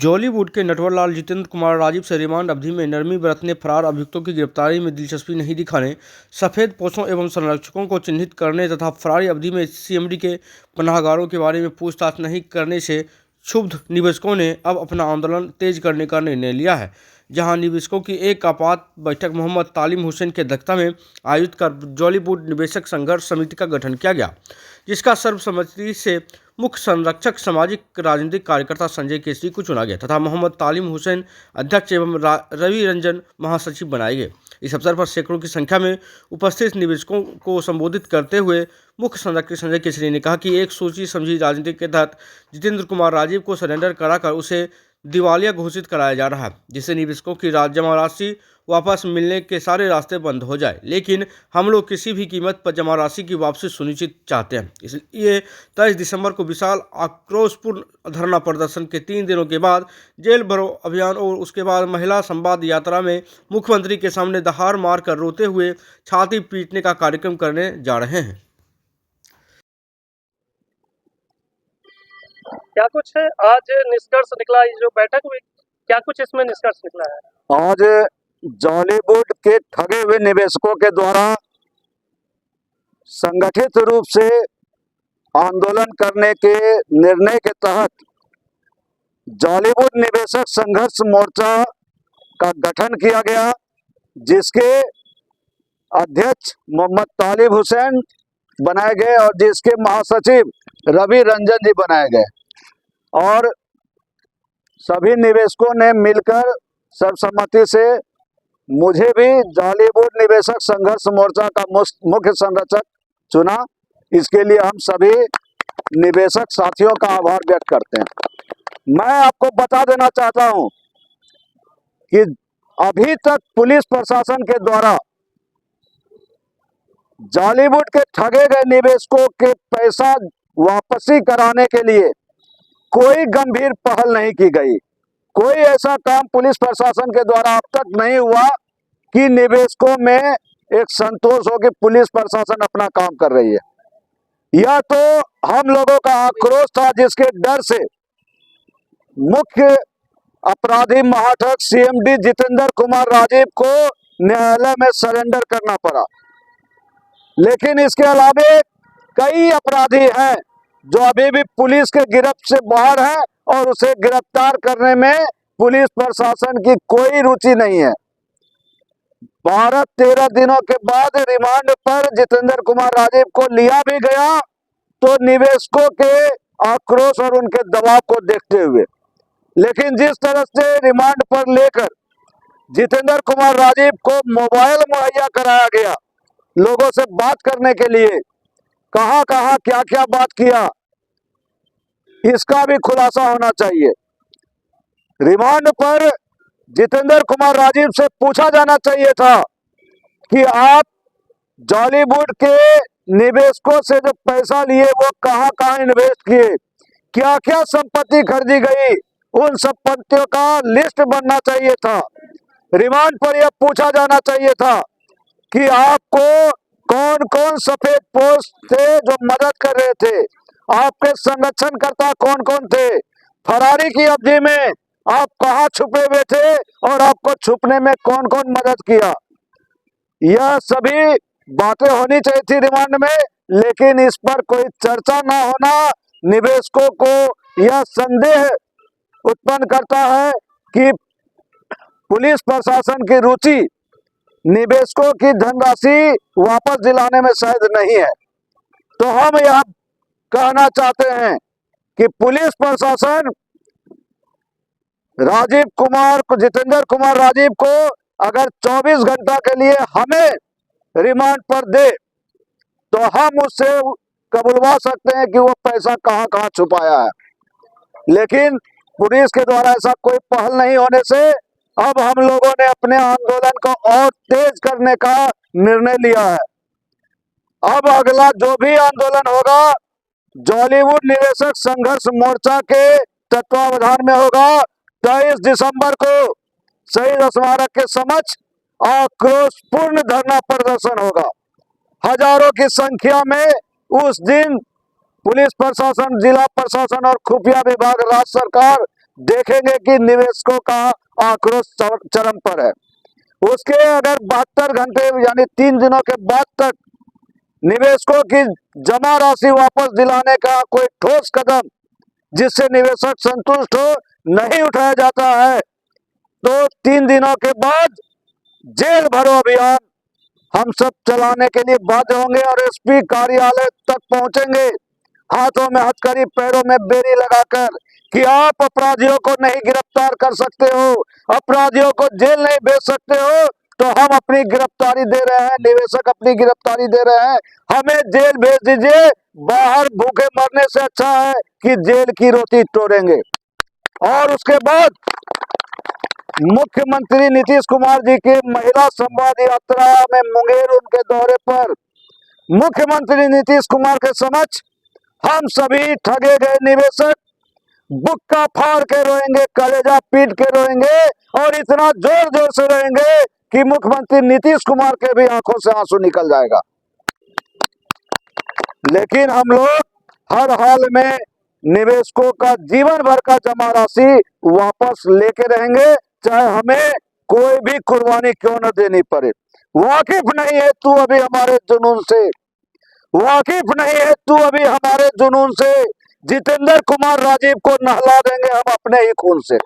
Jollywood के नटवरलाल जितेंद्र कुमार राजीव से remand अवधि में नरमी बरतने, फरार अभियुक्तों की गिरफ्तारी में दिलचस्पी नहीं दिखाने, सफेद पोशों एवं संरक्षकों को चिन्हित करने तथा फरारी अवधि में सीएमडी के पनाहगारों के बारे में पूछताछ नहीं करने से क्षुब्ध निवेशकों ने अब अपना आंदोलन तेज करने का निर्णय लिया है। जहां निवेशकों की एक आपात बैठक मोहम्मद तालिम हुसैन की अध्यक्षता में आयोजित कर जॉलीवुड निवेशक संघर्ष समिति का गठन किया गया, जिसका सर्वसम्मति से मुख्य संरक्षक सामाजिक राजनीतिक कार्यकर्ता संजय केसरी को चुना गया तथा मोहम्मद तालिम हुसैन अध्यक्ष एवं रवि रंजन महासचिव बनाए गए। इस अवसर पर सैकड़ों की संख्या में उपस्थित निवेशकों को संबोधित करते हुए मुख्य संरक्षक संजय केसरी ने कहा कि एक सोची समझी राजनीति के तहत जितेंद्र कुमार राजीव को सरेंडर कराकर उसे दिवालिया घोषित कराया जा रहा है, जिससे निवेशकों की जमा राशि वापस मिलने के सारे रास्ते बंद हो जाए। लेकिन हम लोग किसी भी कीमत पर जमा राशि की वापसी सुनिश्चित चाहते हैं। इसलिए 23 दिसंबर को विशाल आक्रोशपूर्ण धरना प्रदर्शन के 3 दिनों के बाद जेल भरो अभियान और उसके बाद महिला संवाद यात्रा में मुख्यमंत्री के सामने दहाड़ मार कर रोते हुए छाती पीटने का कार्यक्रम करने जा रहे हैं। क्या कुछ आज निष्कर्ष निकला, ये जो बैठक हुई, क्या कुछ इसमें निष्कर्ष निकला है? आज जॉलीवुड के ठगे हुए निवेशकों के द्वारा संगठित रूप से आंदोलन करने के निर्णय के तहत जॉलीवुड निवेशक संघर्ष मोर्चा का गठन किया गया, जिसके अध्यक्ष मोहम्मद तालिब हुसैन बनाए गए और जिसके महासचिव रवि रंजन जी बनाए गए और सभी निवेशकों ने मिलकर सर्वसम्मति से मुझे भी जॉलीवुड निवेशक संघर्ष मोर्चा का मुख्य संरक्षक चुना। इसके लिए हम सभी निवेशक साथियों का आभार व्यक्त करते हैं। मैं आपको बता देना चाहता हूं कि अभी तक पुलिस प्रशासन के द्वारा जॉलीवुड के ठगे गए निवेशकों के पैसा वापसी कराने के लिए कोई गंभीर पहल नहीं की गई। कोई ऐसा काम पुलिस प्रशासन के द्वारा अब तक नहीं हुआ कि निवेशकों में एक संतोष हो कि पुलिस प्रशासन अपना काम कर रही है। यह तो हम लोगों का आक्रोश था, जिसके डर से मुख्य अपराधी महाठग सीएमडी जितेंद्र कुमार राजीव को न्यायालय में सरेंडर करना पड़ा। लेकिन इसके अलावा कई अपराधी हैं जो अभी भी पुलिस के गिरफ्त से बाहर हैं और उसे गिरफ्तार करने में पुलिस प्रशासन की कोई रुचि नहीं है। 12-13 दिनों के बाद रिमांड पर जितेंद्र कुमार राजीव को लिया भी गया, तो निवेशकों के आक्रोश और उनके दबाव को देखते हुए। लेकिन जिस तरह से रिमांड पर लेकर जितेंद्र कुमार राजीव को मोबाइल मुहैया कराया गया लोगों से बात करने के लिए, कहां कहां क्या क्या बात किया, इसका भी खुलासा होना चाहिए। रिमांड पर जितेंद्र कुमार राजीव से पूछा जाना चाहिए था कि आप जॉलीवुड के निवेशकों से जो पैसा लिए वो कहां कहां इन्वेस्ट किए, क्या क्या संपत्ति खरीदी गई, उन संपत्तियों का लिस्ट बनना चाहिए था। रिमांड पर यह पूछा जाना चाहिए था कि आपको कौन कौन सफेद पोश थे जो मदद कर रहे थे, आपके संरक्षणकर्ता कौन कौन थे, फरारी की अवधि में आप कहां छुपे हुए थे और आपको छुपने में कौन कौन मदद किया। यह सभी बातें होनी चाहिए थी रिमांड में, लेकिन इस पर कोई चर्चा न होना निवेशकों को यह संदेह उत्पन्न करता है कि पुलिस प्रशासन की रुचि निवेशकों की धनराशि वापस दिलाने में शायद नहीं है। तो हम यह कहना चाहते हैं कि पुलिस प्रशासन जितेंद्र कुमार राजीव को अगर 24 घंटा के लिए हमें रिमांड पर दे तो हम उससे कबूलवा सकते हैं कि वो पैसा कहां कहां छुपाया है। लेकिन पुलिस के द्वारा ऐसा कोई पहल नहीं होने से अब हम लोगों ने अपने आंदोलन को और तेज करने का निर्णय लिया है। अब अगला जो भी आंदोलन होगा जॉलीवुड निवेशक संघर्ष मोर्चा के तत्वावधान में होगा। 23 दिसंबर को शहीद स्मारक के समक्ष आक्रोशपूर्ण धरना प्रदर्शन होगा। हजारों की संख्या में उस दिन पुलिस प्रशासन, जिला प्रशासन और खुफिया विभाग, राज्य सरकार देखेंगे कि निवेशकों का आक्रोश चरम पर है। उसके अगर 72 घंटे यानी 3 दिनों के बाद तक निवेशकों की जमा राशि वापस दिलाने का कोई ठोस कदम जिससे निवेशक संतुष्ट हो नहीं उठाया जाता है, तो 3 दिनों के बाद जेल भरो अभियान हम सब चलाने के लिए बाध्य होंगे और एसपी कार्यालय तक पहुंचेंगे, हाथों में हथकड़ी पैरों में बेड़ी लगाकर कि आप अपराधियों को नहीं गिरफ्तार कर सकते हो, अपराधियों को जेल नहीं भेज सकते हो, तो हम अपनी गिरफ्तारी दे रहे हैं, निवेशक अपनी गिरफ्तारी दे रहे हैं, हमें जेल भेज दीजिए। बाहर भूखे मरने से अच्छा है कि जेल की रोटी तोड़ेंगे। और उसके बाद मुख्यमंत्री नीतीश कुमार जी की महिला संवाद यात्रा में मुंगेर उनके दौरे पर मुख्यमंत्री नीतीश कुमार के समक्ष हम सभी ठगे गए निवेशक बुक्का फाड़ के रोएंगे, कलेजा पीट के रोएंगे और इतना जोर जोर से रोएंगे कि मुख्यमंत्री नीतीश कुमार के भी आंखों से आंसू निकल जाएगा। लेकिन हम लोग हर हाल में निवेशकों का जीवन भर का जमा राशि वापस लेके रहेंगे, चाहे हमें कोई भी कुर्बानी क्यों न देनी पड़े। वाकिफ नहीं है तू अभी हमारे जुनून से, वाकिफ नहीं है तू अभी हमारे जुनून से। जितेंद्र कुमार राजीव को नहला देंगे हम अपने ही खून से।